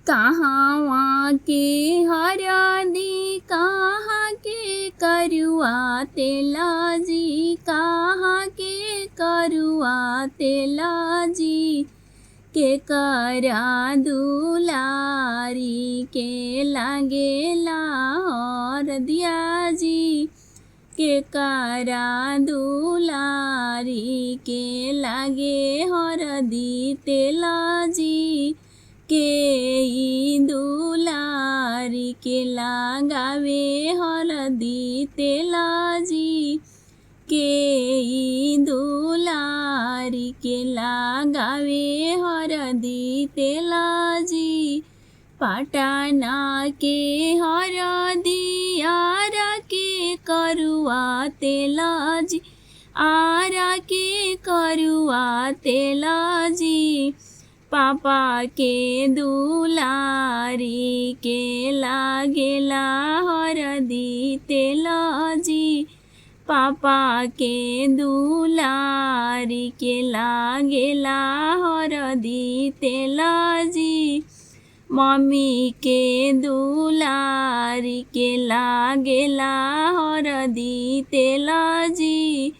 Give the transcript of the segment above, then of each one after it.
कहाँ के हरदी कहाँ के करुआ तेला जी, कहाँ के करुआ तेला जी, के करा दुलारी के लागेला हरदिया जी, के करा दुलारी के लागे हरदी तेला जी, के ई दुलारी के लगावे हरदी तेला जी, के ई दुलारी के लगावे हरदी तेला जी। पटना के हरदी आरा के करुआ तेला जी, आरा के करुआ तेला जी, पापा के दुलारी के लागेला हरदी तेला जी, पापा के दुलारी के लागेला हरदी तेला जी, मम्मी के दुलारी के लागेला हरदी तेला जी,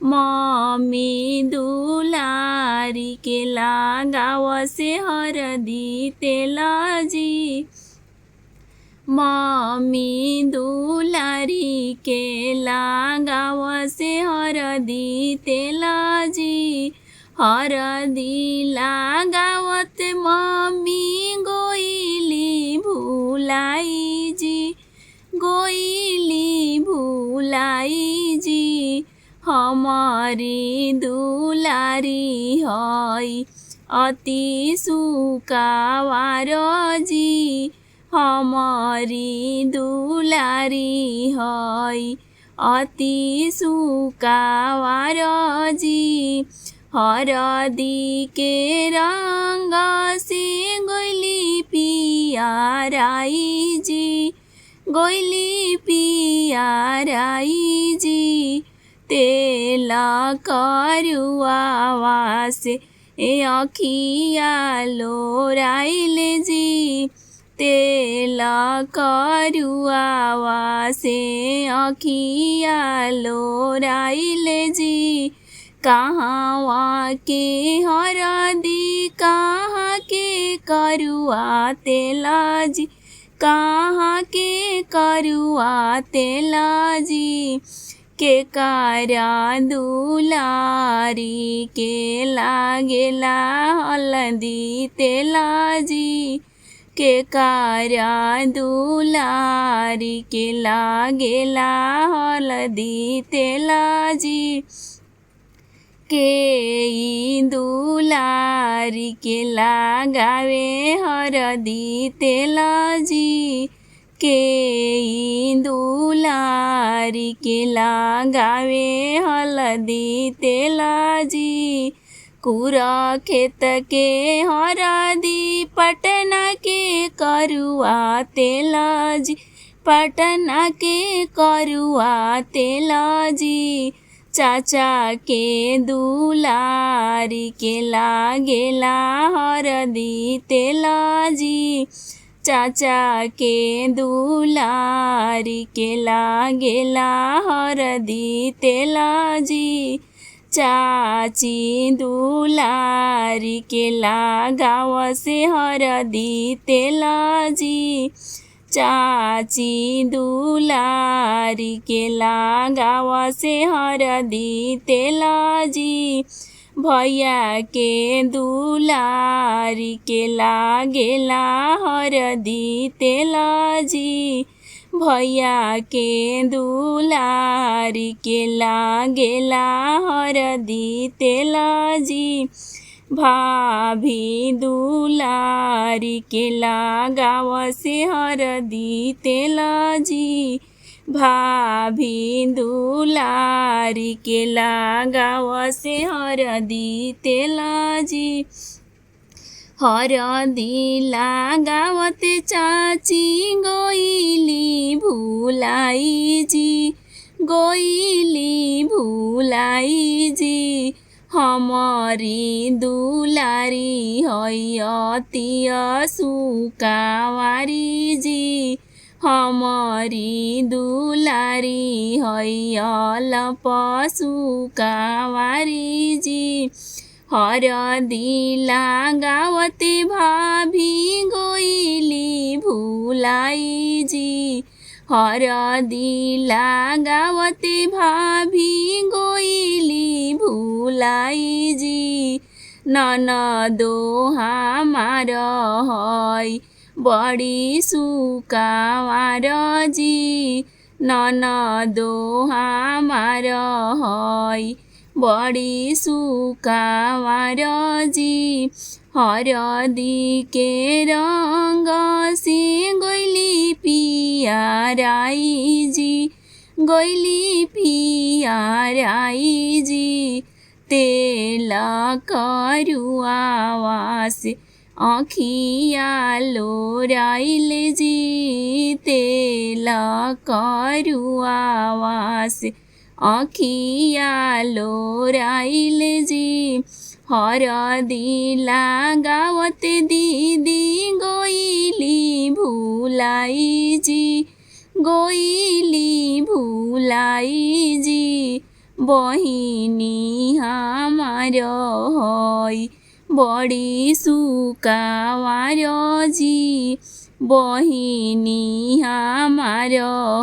मम्मी दुलारी के लगावसे हरदी तेला जी, मम्मी दुलारी के लगावसे हरदी तेला जी, हरदी लगावत मम्मी गोइली भुलाई जी, गोइली भुलाई जी, हमारी दुलारी हई अति सुकावार जी, हमारी दुलारी हई अति सुकावार जी, हरदी के रंग से गोइली पियाराई जी, गोइली पियाराई जी, तेल करुआ से अखिया लोराइल जी, तेल करुआ से अखिया लोराइल जी, कहाँ के हरदी कहाँ के करुआ तेला जी, कहाँ के करुआ तेला जी, के करा दुलारी के लागेला हलदी तेला जी, के करा दुलारी के लागेला हलदी तेला जी, के ई दुलारी के लगावे हरदी तेला जी, के ई दुलारी के लगावे हलदी तेला जी, कुरा खेत के हरदी पटना के करुआ तेला जी, पटना के करुआ तेला जी, चाचा के दुलारी के लागेला हरदी तेला जी, चाचा के दुलारी के लागेला हरदी तेला जी, चाची दुलारी के लगावसे हरदी तेला जी, चाची दुलारी के लगावसे हरदी तेला जी, भैया के दुलारी के लागेला हरदी तेला जी, भैया के दुलारी के लागेला हरदी तेला जी, भाभी दुलारी के लगावसे हरदी तेला जी, भाभी दुलारी के लगावसे हरदी तेला जी, हरदी लगावत चाची गोइली भुलाई जी, गोइली भुलाई जी, हमारी दुलारी है अति सुकावारी जी, हमारी दुलारी है अल्प सुकावारी जी। हरदी लगावते भाभी गइली भुलाई जी, हरदी लगावते भाभी गइली भुलाई जी। ननदो हमार है बड़ी सुकावार जी, ननदो हमार है बड़ी सुकावार जी। हरदी के रंग से गइली पियराई जी, गइली पियराई जी। तेल करुआवा से आँखिया लोराइल जी, तेल करुआवा से आँखिया लोराइल जी। हरदी लगावते दीदी गइली भुलाई जी, गइली भुलाई जी। बहिनी हमार है बड़ी सुकावार जी, बहिनी हमार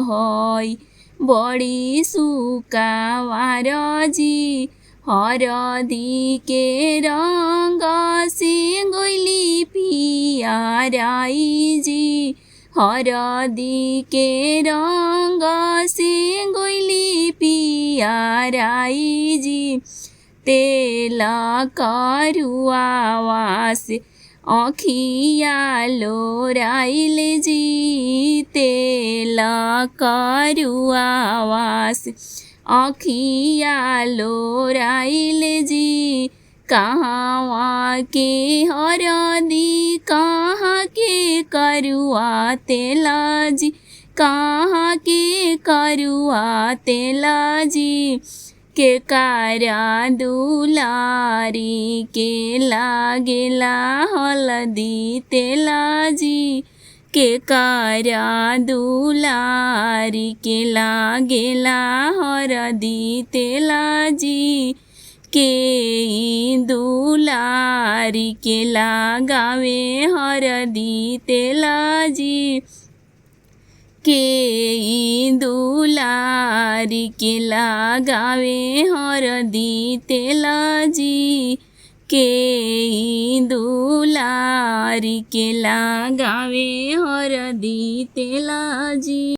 है बड़ी सुकावार जी। हरदी के रंग से गइली पियराई जी, हरदी के रंग से गइली पियराई जी। तेल करुआवा से आँखिया लोराइल जी, तेल करुआवा से आँखिया लोराइल जी। कहाँ के हरदी कहाँ के करुआ तेल जी, कहाँ के करुआ तेल जी। के कारा दुलारी के लागेला हलदी तेला जी, के कारा दुलारी के लागेला हरदी तेला जी। के दुलारी के लगावे हरदी तेला जी, के दुलारी के लगावे हरदी तेला जी, के दुलारी के लगावे हरदी तेला जी।